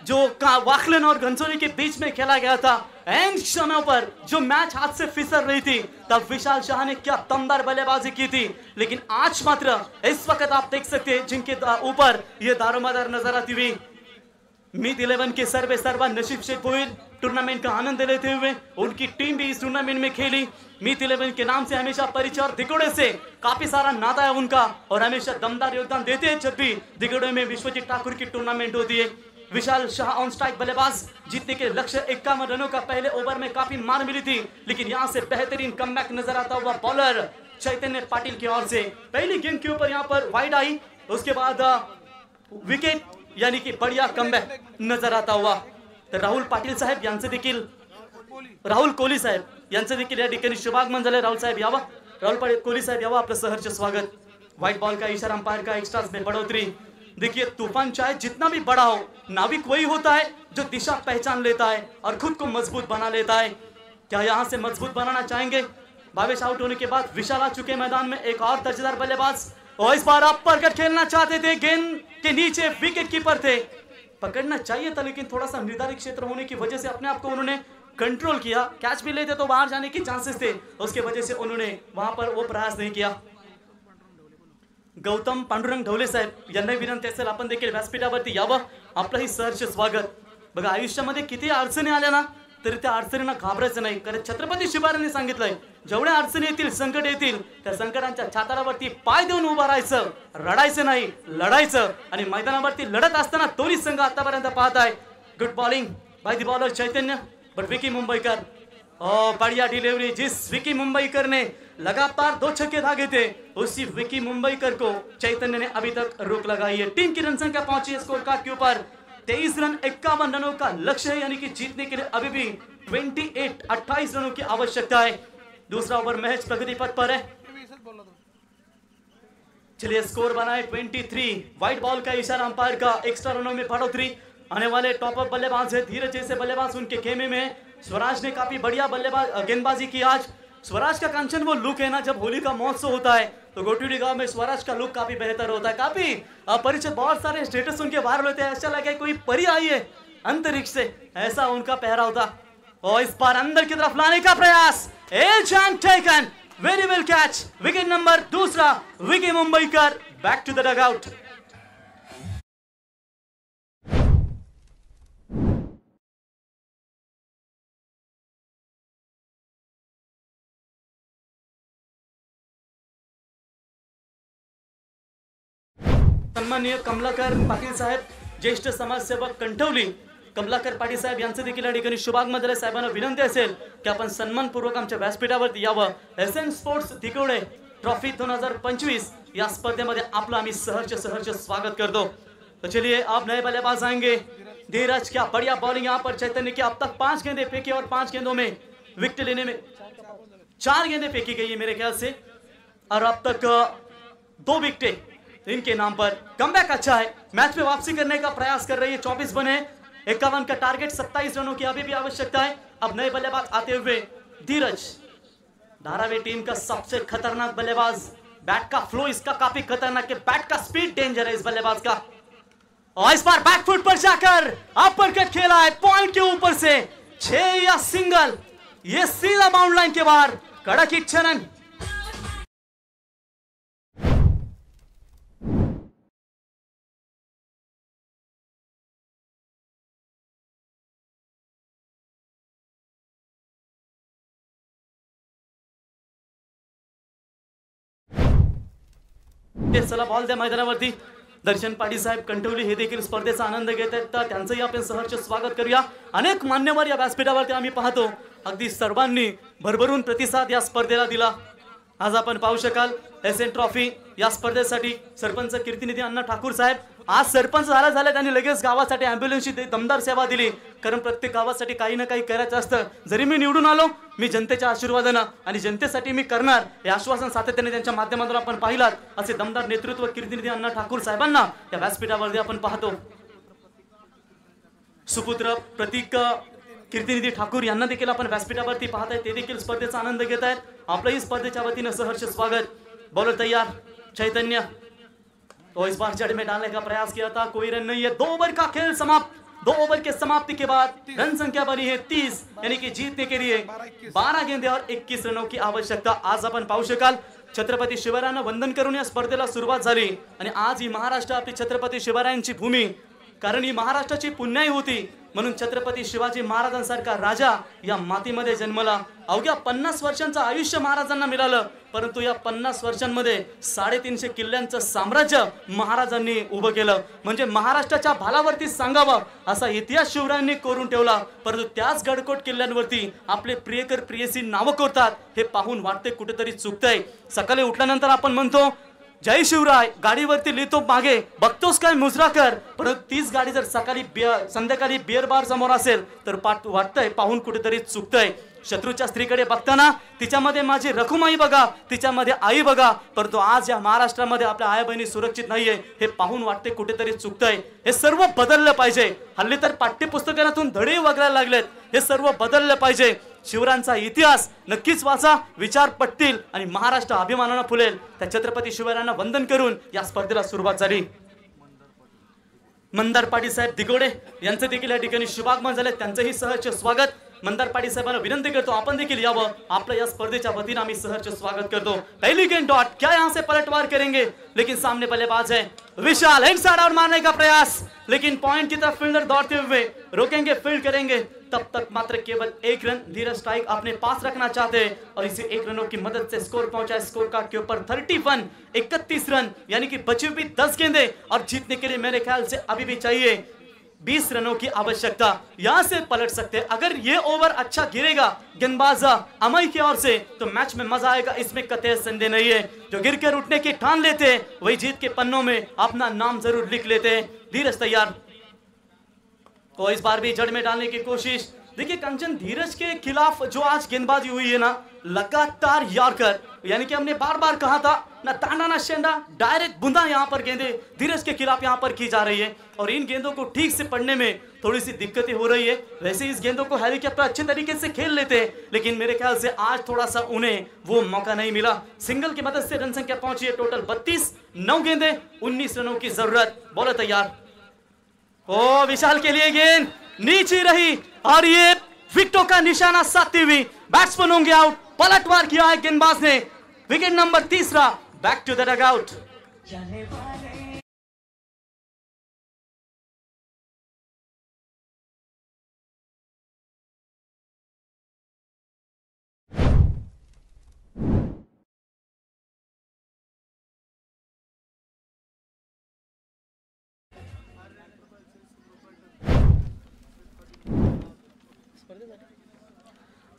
जो वाखलन और घनसोली के बीच में खेला गया था, एंड समय पर जो मैच हाथ से फिसल रही थी तब विशाल शाह ने क्या दमदार बल्लेबाजी की थी. लेकिन आज मात्र इस वक्त आप देख सकते हैं जिनके ऊपर ये दारोमदार नजर आती हुई मीत 11 के सर्वा नसीब शेख गोहिल टूर्नामेंट का आनंद लेते हुए उनकी टीम भी इस टूर्नामेंट में खेली. मीत 11 के नाम से हमेशा परिचय और दिगोड़े से काफी सारा नाता है उनका और हमेशा दमदार योगदान देते हैं जब भी दिगोड़े में विश्वजीत ठाकुर की टूर्नामेंट होती है. विशाल शाह ऑन स्ट्राइक बल्लेबाज. जीतने के लक्ष्य 51 रनों का पहले ओवर में काफी मार मिली थी, लेकिन यहां से बेहतरीन कमबैक नजर आता हुआ बॉलर चैतन्य पाटिल की ओर से. पहली गेंद के ऊपर यहां पर वाइड आई, उसके बाद विकेट, यानी कि बढ़िया कमबॅक नजर आता हुआ. तर राहुल पाटील साहेब यांचे देखील, राहुल कोहली साहेब यांचे देखील या ठिकाणी शुभागमन झाले. राहुल साहेब यावा, राहुल कोहली साहेब यावा, आपलं सहर्ष स्वागत. व्हाइट बॉल का इशारा, अंपायर का एक्स्ट्रास में बढ़ोतरी. देखिए तूफान चाहे जितना भी बड़ा हो, नाविक वही होता है जो दिशा पहचान लेता है और खुद को मजबूत बना लेता है. क्या यहाँ से मजबूत बनाना चाहेंगे? भावेश आउट होने के बाद विशाल आ चुके मैदान में, एक और दर्जेदार बल्लेबाज. और इस बार अपर कट खेलना चाहते थे, गेंद के नीचे विकेट कीपर थे, पकड़ना चाहिए था लेकिन थोड़ा सा निर्धारित क्षेत्र होने की वजह से अपने आप को उन्होंने कंट्रोल किया. कैच भी लेते तो बाहर जाने की चांसेस थे, उसके वजह से उन्होंने वहां पर वो प्रयास नहीं किया. गौतम पांडुरंग ढवले साहेब यांना विनंती असेल आपण देखील व्यासपीठावरती यावं, आपलंही सहर्ष स्वागत. बघा आयुष्यामध्ये किती अडचणी आल्या ना तरी त्या अडचणींना घाबरायचं नाही, कारण छत्रपती शिवाजींनी सांगितलंय जेवढ्या अडचणी येतील, संकट येतील, त्या संकटांच्या छातारावरती पाय देऊन उभं राहायचं, रडायचं नाही, लढायचं. आणि मैदानावरती लढत असताना दोन्ही संघ आतापर्यंत पाहत आहे. Good bowling by the bowler Chaitanya, but Vicky Mumbaikar, बढ़िया डिलीवरी. जिस विकी मुंबईकर ने लगातार 2 छक्के दागे थे, उसी विकी मुंबईकर को चैतन्य ने अभी तक रोक लगाई है. टीम की जनसंख्या पहुंची है स्कोर कार्ड के ऊपर 23 रन 51 रनों का लक्ष्य है, यानी कि जीतने के लिए अभी भी 28 रनों की आवश्यकता है. दूसरा ओवर मैच प्रगति पथ पर है. चलिए स्कोर बनाए 23. व्हाइट बॉल का इशारा, अंपायर का एक्स्ट्रा रनों में बढ़ोतरी. आने वाले टॉप अप बल्लेबाज है धीरज जैसे बल्लेबाज उनके खेमे में. स्वराज ने काफी बढ़िया गेंदबाजी की आज. स्वराज का कंचन वो लुक है ना, जब होली का महोत्सव होता है तो गोटुडी गांव में स्वराज का लुक काफी बेहतर होता है. काफी परिचित, बहुत सारे स्टेटस उनके वायरल होते हैं, ऐसा लगे कोई परी आई है अंतरिक्ष से, ऐसा उनका पहराव था. और इस बार अंदर की तरफ लाने का प्रयास, edge and taken, very well catch. Wicket number 2, Vicky Mumbaikar back to the dugout. सन्माननीय कमलाकर पाटील साहेब, ज्येष्ठ समाजसेवक कंठवली कमलाकर पाटील साहेब यांचे देखील या ठिकाणी शुभागमन झाले. साहेबांना विनंती असेल की आपण सन्मानपूर्वक आमच्या व्यासपीठावरती यावं. एसएन स्पोर्ट्स दिगोडे ट्रॉफी 2025 या स्पर्धेमध्ये आपलं आम्ही सहर्ष स्वागत करतो. तो चलिए अब नए बल्लेबाज आएंगे. धीरज, क्या बढ़िया बॉलिंग यहाँ पर चैतन्य की. अब तक 5 गेंदें फेंकी और 5 गेंदों में विकेट लेने में 4 गेंदें फेंकी गई है मेरे ख्याल से. और अब तक 2 विकेटें इनके नाम पर। कमबैक अच्छा है, मैच में वापसी करने का प्रयास कर रही है। 24 बने, 51 का टारगेट, 27 रनों की अभी भी आवश्यकता है। अब नए बल्लेबाज आते हुए धीरज, धारावी टीम का सबसे खतरनाक बल्लेबाज। बैट का फ्लो इसका काफी खतरनाक है, बैट का स्पीड डेंजर है इस बल्लेबाज का। और इस बार बैकफुट पर जाकर अपर कट खेला है पॉइंट के ऊपर से, 6 या सिंगल, ये सीधा बाउंड लाइन के बाहर। कड़क हिट, 6 रन। चला बॉल द्या मैदानावरती। दर्शन पाटील साहेब कंटवली हे देखील स्पर्धेचा आनंद घेत आहेत, तर त्यांचंही आपण सहर्ष स्वागत करूया। अनेक मान्यवर या व्यासपीठावरती आम्ही पाहतो, अगदी सर्वांनी भरभरून प्रतिसाद या स्पर्धेला दिला। आज आपण पाहू शकाल एसएन ट्रॉफी या स्पर्धेसाठी सरपंच कीर्तिनिधी अण्णा ठाकूर साहेब आज सरपंच झाले त्यांनी लगेच गावासाठी ॲम्ब्युलन्सची दमदार सेवा दिली, कारण प्रत्येक गावासाठी काही ना काही करायचं असतं। जरी मी निवडून आलो, मी जनतेच्या आशीर्वादानं आणि जनतेसाठी मी करणार हे आश्वासन सातत्याने त्यांच्या माध्यमातून आपण पाहिलात। असे दमदार नेतृत्व कीर्तिनिधी अण्णा ठाकूर साहेबांना या व्यासपीठावरती आपण पाहतो। सुपुत्र प्रतीक कीर्तिनिधी ठाकूर यांना देखील आपण व्यासपीठावरती पाहत आहे, ते देखील स्पर्धेचा आनंद घेत आहेत। आपलंही स्पर्धेच्या वतीनं सहर्ष स्वागत। बॉलर तैयार, चैतन्य, तो इस बार जड़ में डालने का प्रयास किया था, कोई रन नहीं है। 2 ओवर का खेल समाप्त। 2 ओवर के समाप्ति के बाद रन संख्या बनी है 30, यानी कि जीतने के लिए 12 गेंदे और 21 रनों की आवश्यकता। आज आपण पाहू शकाल छत्रपती शिवरायांना वंदन करून या स्पर्धेला सुरुवात झाली, आणि आज ही महाराष्ट्र आपली छत्रपती शिवरायांची भूमी, कारण ही महाराष्ट्राची पुण्याई होती, म्हणून छत्रपती शिवाजी महाराजांसारखा राजा या मातीमध्ये जन्मला। अवघ्या 50 वर्षांचं आयुष्य महाराजांना मिळालं, परंतु या 50 वर्षांमध्ये 350 किल्ल्यांचं साम्राज्य महाराजांनी उभं केलं। म्हणजे महाराष्ट्राच्या भालावरती सांगावं असा इतिहास शिवरायांनी कोरून ठेवला, परंतु त्याच गडकोट किल्ल्यांवरती आपले प्रियकर प्रियसी नावं कोरतात, हे पाहून वाटते कुठेतरी चुकतंय। सकाळी उठल्यानंतर आपण म्हणतो जय शिवराय, गाडीवरती लिहितो मागे बघतोस काय मुजराकर, परंतु तीच गाडी जर सकाळी संध्याकाळी बिअर बार समोर असेल तर वाटतंय पाहून कुठेतरी चुकतंय। शत्रूच्या स्त्रीकडे बघताना तिच्यामध्ये माझी रखुमाई बघा, तिच्यामध्ये आई बघा, परंतु आज या महाराष्ट्रामध्ये आपल्या आई बहिणी सुरक्षित नाहीये, हे पाहून वाटते कुठेतरी चुकतंय। हे सर्व बदललं पाहिजे। हल्ली तर पाठ्यपुस्तकातून धडे वगळायला लागलेत, हे सर्व बदललं पाहिजे। शिवरायांचा इतिहास नक्कीच वाचा, विचार पटतील आणि महाराष्ट्र अभिमानाने फुलेल। त्या छत्रपती शिवरायांना वंदन करून या स्पर्धेला सुरुवात झाली। मंदार पाटील साहेब दिगोडे यांचे देखील या ठिकाणी शुभागमन झाले, त्यांचंही सहर्ष स्वागत। मंदार पाटील साहेबांना विनंती करतो आपण देखील यावं, आपल्या या स्पर्धेच्या वतीने आम्ही सहर्ष स्वागत करतो। पहली गेंद डॉट, क्या यहां से पलटवार करेंगे, लेकिन सामने बल्लेबाज है विशाल, इनसाइड आउट मारने का प्रयास, लेकिन पॉइंट की तरफ फील्डर दौड़ते हुए रोकेंगे, फील्ड करेंगे, तब तक मात्र केवल 1 रन धीरज स्ट्राइक अपने पास रखना चाहते हैं, और इसी 1 रनों की मदद से स्कोर पहुंचा स्कोर कार्ड के ऊपर 31, 31 रन, यानी कि बची हुई 10 गेंदें, और जीतने के लिए मेरे ख्याल से अभी भी चाहिए 20 रनों की आवश्यकता। यहां से पलट सकते, अगर ये ओवर अच्छा गिरेगा गेंदबाज अमय की ओर से, तो मैच में मजा आएगा, इसमें कतई संदेह नहीं है। जो गिरकर उठने की ठान लेते हैं वही जीत के पन्नों में अपना नाम जरूर लिख लेते हैं। धीरज तैयार, तो इस बार भी जड़ में डालने की कोशिश। देखिए कंचन, धीरज के खिलाफ जो आज गेंदबाजी हुई है ना, लगातार यॉर्कर, यानी कि हमने बार बार कहा था ना ताना ना शेंडा, डायरेक्ट बूंदा यहाँ पर गेंदें धीरज के खिलाफ यहाँ पर की जा रही है, और इन गेंदों को ठीक से पढ़ने में थोड़ी सी दिक्कतें हो रही है। वैसे इस गेंदों को हैरी कैप्टन अच्छे तरीके से खेल लेते हैं, लेकिन मेरे ख्याल से आज थोड़ा सा उन्हें वो मौका नहीं मिला। सिंगल की मदद से रन संख्या पहुंची है टोटल 32, 9 गेंदें 19 रनों की जरूरत। बॉलर तैयार, ओ विशाल के लिए गेंद नीचे रही, और ये विकेटों का निशाना साधती हुई बैट्समैन होंगे आउट। पलटवार किया है गेंदबाज ने, wicket number 3, back to the dugout.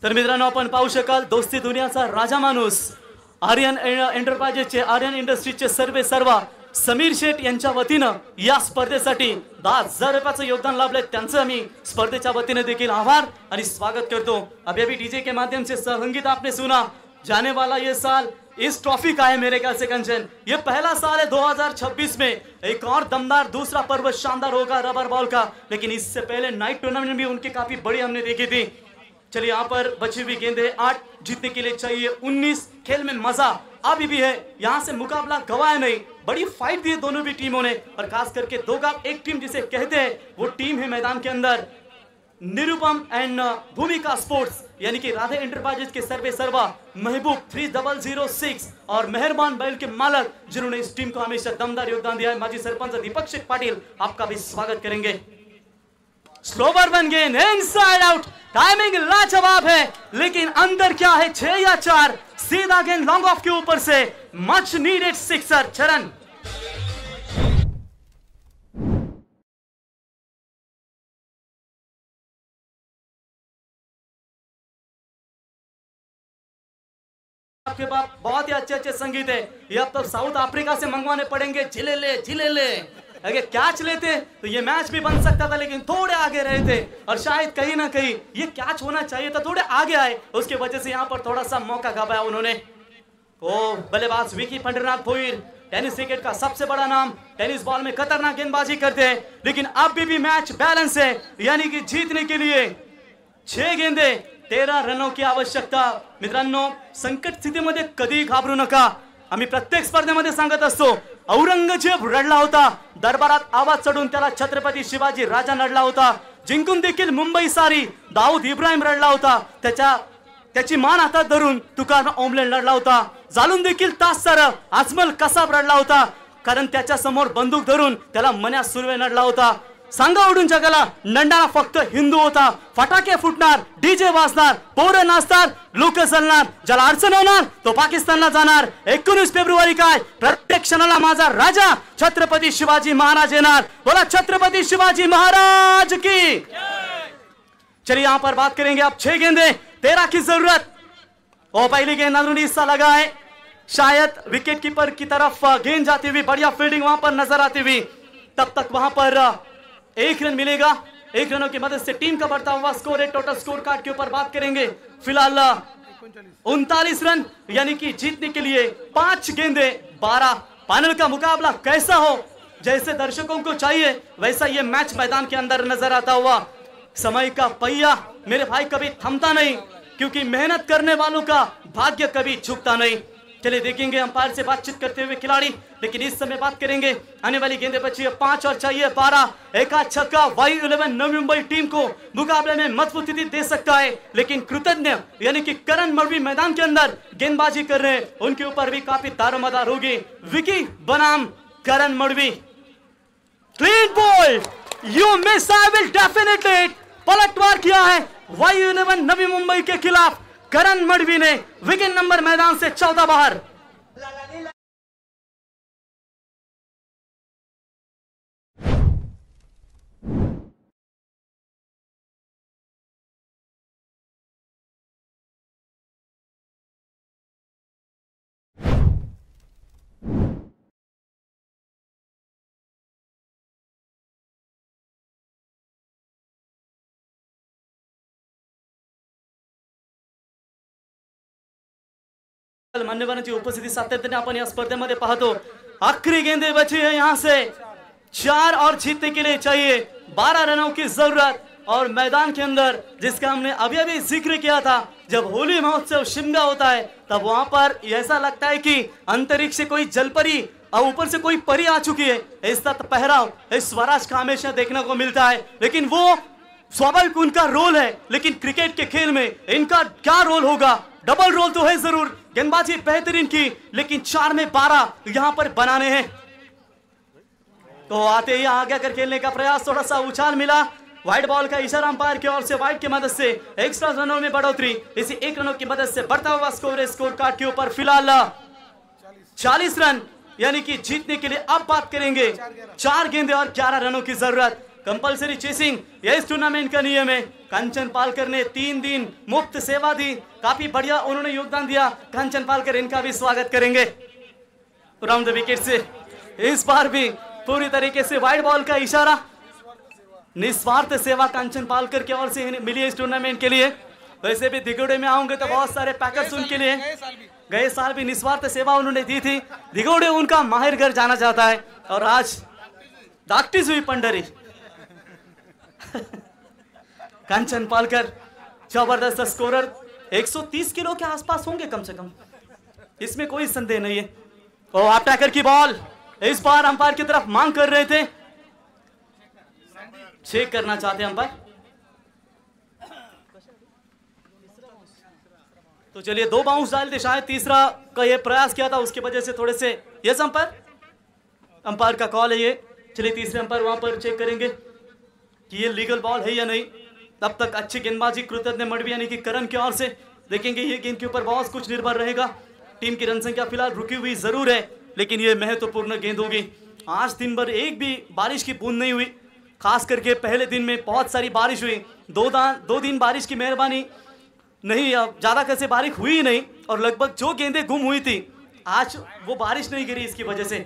तर मित्रांनो आपण पाहू शकाल दोस्ती दुनियाचा राजा माणूस आर्यन एंटरप्राइजेसचे, आर्यन इंडस्ट्रीजचे सर्वा समीर शेठ यांच्या वतीनं या स्पर्धेसाठी 10,000 रुपयाचं योगदान लाभले, त्यांचं आम्ही स्पर्धेच्या वतीने देखील आभार आणि स्वागत करतो। अभी अभी डीजे के माध्यम से संगीत आपने सुना, जाने वाला ये साल इस ट्रॉफी का है मेरे ख्याल से कंचन। ये पहला साल है 2026 में, एक और दमदार दूसरा पर्व शानदार होगा रबर बॉल का, लेकिन इससे पहले नाइट टूर्नामेंट भी उनकी काफी बड़ी हमने देखी थी। चलिए यहाँ पर बची हुई गेंदें 8, जीतने के लिए चाहिए 19। खेल में मजा अभी भी है, यहाँ से मुकाबला गवाया नहीं, बड़ी फाइट दी है दोनों भी टीमों ने, और खास करके 2 का 1 टीम जिसे कहते हैं वो टीम है मैदान के अंदर निरुपम एंड भूमिका स्पोर्ट्स, यानी कि राधे एंटरप्राइजेस के सर्वे सर्वा महबूब 3006 और मेहरबान बैल के मालक जिन्होंने इस टीम को हमेशा दमदार योगदान दिया है। माजी सरपंच दीपक शेख पाटिल आपका भी स्वागत करेंगे। स्लोवर वन गेंद इनसाइड आउट, टाइमिंग लाजवाब है, लेकिन अंदर क्या है 6 या 4, सीधा गेंद लॉन्ग ऑफ के ऊपर से, मच नीडेड सिक्सर। चरण आपके पास बहुत ही अच्छे अच्छे संगीत है, ये अब तो साउथ अफ्रीका से मंगवाने पड़ेंगे। झिलेले अगर कैच लेते तो ये मैच भी बन सकता था, लेकिन थोड़े आगे रहे थे और शायद कहीं ना कहीं ये कैच होना चाहिए था, थोड़े आगे आए, उसके वजह से यहाँ पर थोड़ा सा मौका गवाया उन्होंने। ओ बल्लेबाज विकी पंडरनाथ भोईर, टेनिस क्रिकेट का सबसे बड़ा नाम, टेनिस बॉल में खतरनाक गेंदबाजी करते हैं, लेकिन अब भी मैच बैलेंस है, यानी कि जीतने के लिए 6 गेंदे 13 रनों की आवश्यकता। मित्रांनो, संकट स्थितीमध्ये कधी घाबरू नका, आम्ही प्रत्येक स्पर्धेमध्ये सांगत असतो, औरंगजेब रडला होता, दरबारात आवाज चढून त्याला छत्रपती शिवाजी राजा रडला होता, जिंकून देखील मुंबई सारी दाऊद इब्राहिम रडला होता, त्याची मान हातात धरून तुकाराम ओमले लढला होता, जालून देखील तासर आजमल कसाब रडला होता, कारण त्याच्या समोर बंदूक धरून त्याला मन्या सुर्वे लढला होता। सांगा उडून जगाला, नंडाळा फक्त हिंदू होता, फटाके फुटणार, डीजे वाजणार, पोरं नाचणार, लोक जळणार, ज्याला अडचण होणार तो पाकिस्तानला जाणार। 19 फेब्रुवारी काय, प्रत्येक क्षणाला माझा राजा छत्रपती शिवाजी महाराज येणार। बोला छत्रपति शिवाजी महाराज की। चलिए यहाँ पर बात करेंगे अब 6 गेंदे 13 की जरूरत, और पहली गेंद अंदरूनी हिस्सा लगा है, शायद विकेट कीपर की तरफ गेंद जाती हुई, बढ़िया फील्डिंग वहां पर नजर आती हुई, तब तक वहां पर 1 रन मिलेगा। 1 रनों की मदद से टीम का बढ़ता हुआ स्कोर है। टोटल स्कोर कार्ड के ऊपर बात करेंगे, फिलहाल 39 रन, यानी कि जीतने के लिए 5 गेंदे 12। फाइनल का मुकाबला कैसा हो, जैसे दर्शकों को चाहिए वैसा ये मैच मैदान के अंदर नजर आता हुआ। समय का पहिया मेरे भाई कभी थमता नहीं, क्योंकि मेहनत करने वालों का भाग्य कभी झुकता नहीं। चलिए देखेंगे अंपायर से बातचीत करते हुए खिलाड़ी, लेकिन इस समय बात करेंगे आने वाली गेंदें बची है 5 और चाहिए 12। एक छक्का Y11 नवी मुंबई टीम को मुकाबले में मजबूती दे सकता है, लेकिन कृतज्ञ यानी कि करण मड़वी मैदान के अंदर गेंदबाजी कर रहे हैं, उनके ऊपर भी काफी दारोमदार होगी। विकी बनाम Karan Madvi, clean ball, you miss, I will definitely. पलटवार किया है Y11 नवी मुंबई के खिलाफ, करण मड़वी ने विकेट नंबर मैदान से 14 बाहर। मान्यवरांची उपस्थिती सातत्याने आपण या स्पर्धेमध्ये पाहतो। आखिरी गेंदे बची है यहाँ से 4 और जीतने के लिए चाहिए 12 रनों की जरूरत। और मैदान के अंदर जिसका हमने अभी जिक्र किया था, जब होली महोत्सव शिमगा होता है तब वहां पर ऐसा लगता है कि अंतरिक्ष से कोई जलपरी और ऊपर से कोई परी आ चुकी है। इसका पहराव इस स्वराज का हमेशा देखने को मिलता है, लेकिन वो स्वाभाविक उनका रोल है, लेकिन क्रिकेट के खेल में इनका क्या रोल होगा? डबल रोल तो है जरूर, गेंदबाजी बेहतरीन की, लेकिन 4 में 12 यहां पर बनाने हैं। तो आते ही आगे कर खेलने का प्रयास, थोड़ा सा उछाल मिला, व्हाइट बॉल का इशारा अंपायर की ओर से, व्हाइट की मदद से एक्स्ट्रा रनों में बढ़ोतरी, इसी 1 रनों की मदद से बढ़ता हुआ स्कोर है स्कोर कार्ड के ऊपर फिलहाल 40 रन, यानी कि जीतने के लिए अब बात करेंगे 4 गेंदे और 11 रनों की जरूरत। कंपलसरी चेसिंग यह इस टूर्नामेंट का नियम है। कंचन पालकर ने 3 दिन मुफ्त सेवा दी, काफी बढ़िया उन्होंने योगदान दिया। कंचन पालकर, इनका भी स्वागत करेंगे राउंड द विकेट से। इस बार भी पूरी तरीके से व्हाइट बॉल का इशारा, निस्वार्थ सेवा कंचन पालकर की ओर से मिली इस टूर्नामेंट के लिए। वैसे भी दिगोड़े में आऊंगे तो बहुत सारे पैकेट्स उनके लिए। गए साल भी निस्वार्थ सेवा उन्होंने दी थी। दिगोड़े उनका माहिर घर जाना चाहता है और आज धाकटीच हुई पंढरी। कंचन पालकर जबरदस्त स्कोरर, 130 किलो के आसपास होंगे कम से कम, इसमें कोई संदेह नहीं है। और अटैकर की बॉल इस बार अंपायर की तरफ मांग कर रहे थे, चेक करना चाहते हैं अंपायर। तो चलिए 2 बाउंस डाल थे, शायद तीसरा का ये प्रयास किया था, उसकी वजह से थोड़े से यस अंपायर का कॉल है ये। चलिए तीसरे अंपायर वहां पर चेक करेंगे कि ये लीगल बॉल है या नहीं। तब तक अच्छी गेंदबाजी कृतज्ञ मडवी यानी कि करण की ओर से देखेंगे। ये गेंद के ऊपर बहुत कुछ निर्भर रहेगा। टीम की रन संख्या फिलहाल रुकी हुई जरूर है, लेकिन ये महत्वपूर्ण गेंद होगी। आज दिन भर एक भी बारिश की बूंद नहीं हुई, खास करके पहले दिन में बहुत सारी बारिश हुई। 2 दिन बारिश की मेहरबानी नहीं, ज्यादा कैसे बारिश हुई ही नहीं, और लगभग जो गेंदें गुम हुई थी आज वो बारिश नहीं गिरी इसकी वजह से।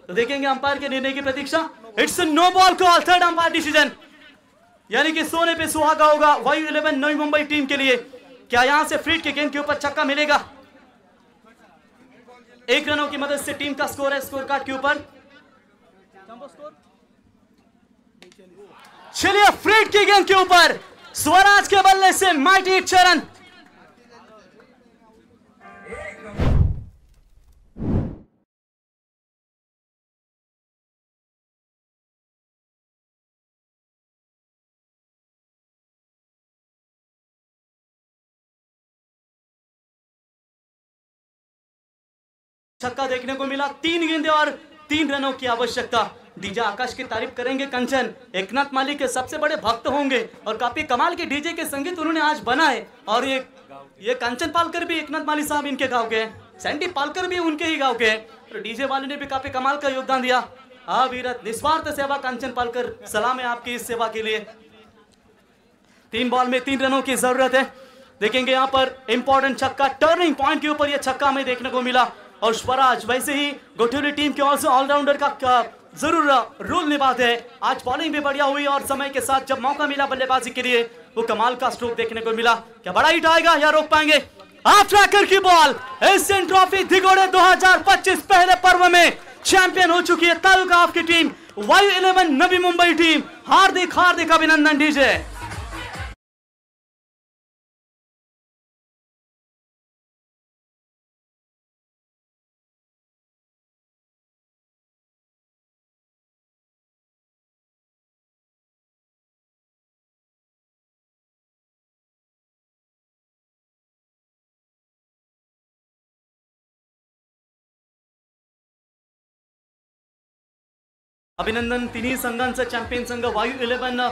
तो देखेंगे अंपायर के निर्णय की प्रतीक्षा। It's no ball call, third umpire decision, यानी कि सोने पे सुहागा होगा वायु 11 नवी मुंबई टीम के लिए। क्या यहां से फ्रीड के गेंद के ऊपर छक्का मिलेगा? 1 रनों की मदद से टीम का स्कोर है स्कोर कार्ड के ऊपर। चलिए फ्रीड की गेंद के ऊपर स्वराज के बल्ले से माइटी चरण। छक्का देखने को मिला, 3 गेंदें और 3 रनों की आवश्यकता। डीजे आकाश की तारीफ करेंगे कंचन, एकनाथ माली के सबसे बड़े भक्त होंगे और काफी कमाल के डीजे के संगीत उन्होंने आज बनाए। और ये कंचन पालकर भी एकनाथ माली साहब इनके गांव के हैं, सैंडी पालकर भी उनके ही गांव के हैं। तो डीजे वाले ने भी काफी कमाल का योगदान दिया। अविरत निस्वार्थ सेवा कंचन पालकर, सलाम है आपकी इस सेवा के लिए। 3 बॉल में 3 रनों की जरूरत है। देखेंगे यहाँ पर इंपॉर्टेंट छक्का, टर्निंग पॉइंट के ऊपर यह छक्का हमें देखने को मिला। और स्वराज वैसे ही गोठियोली टीम के ओर से ऑलराउंडर का जरूर रोल निभाते हैं। आज बॉलिंग भी बढ़िया हुई और समय के साथ जब मौका मिला बल्लेबाजी के लिए वो कमाल का स्ट्रोक देखने को मिला। क्या बड़ा हिट आएगा या रोक पाएंगे? हाफ ट्रैकर की बॉल, एशियन ट्रॉफी दिगोड़े 2025 पहले पर्व में चैंपियन हो चुकी है तालुका की टीम वायु 11 नवी मुंबई टीम। हार्दिक हार्दिक अभिनंदन डीजे। अभिनंदन, तिन्ही संघांचा चॅम्पियन संघ वायू 11